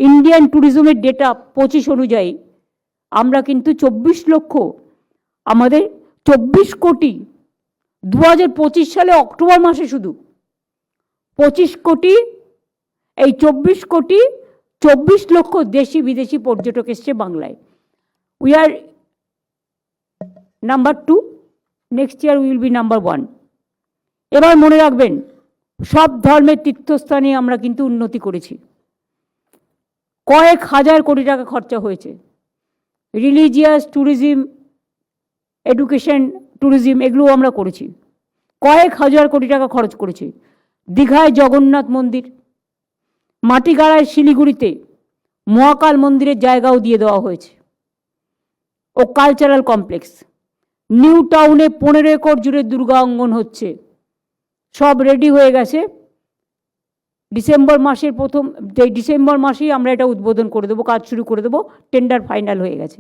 Indian ট্যুরিজমের data 25 অনুযায়ী আমরা কিন্তু 24 লক্ষ, আমাদের 24 কোটি 2025 সালে অক্টোবর মাসে শুধু 25 কোটি, এই 24 কোটি 24 লক্ষ দেশি বিদেশি পর্যটক এসছে বাংলায়। We are number 2, next year will be number 1। এবার মনে রাখবেন, সব ধর্মের তীর্থস্থানে আমরা কিন্তু উন্নতি করেছি, কয়েক হাজার কোটি টাকা খরচা হয়েছে। রিলিজিয়াস ট্যুরিজম, এডুকেশন ট্যুরিজম, এগুলো আমরা করেছি, কয়েক হাজার কোটি টাকা খরচ করেছি। দীঘায় জগন্নাথ মন্দির, মাটিগাড়ায় শিলিগুড়িতে মহাকাল মন্দিরের জায়গাও দিয়ে দেওয়া হয়েছে, ও কালচারাল কমপ্লেক্স। নিউ টাউনে 15 একর জুড়ে দুর্গা অঙ্গন হচ্ছে, সব রেডি হয়ে গেছে। ডিসেম্বর মাসেই আমরা এটা উদ্বোধন করে দেবো, কাজ শুরু করে দেবো, টেন্ডার ফাইনাল হয়ে গেছে।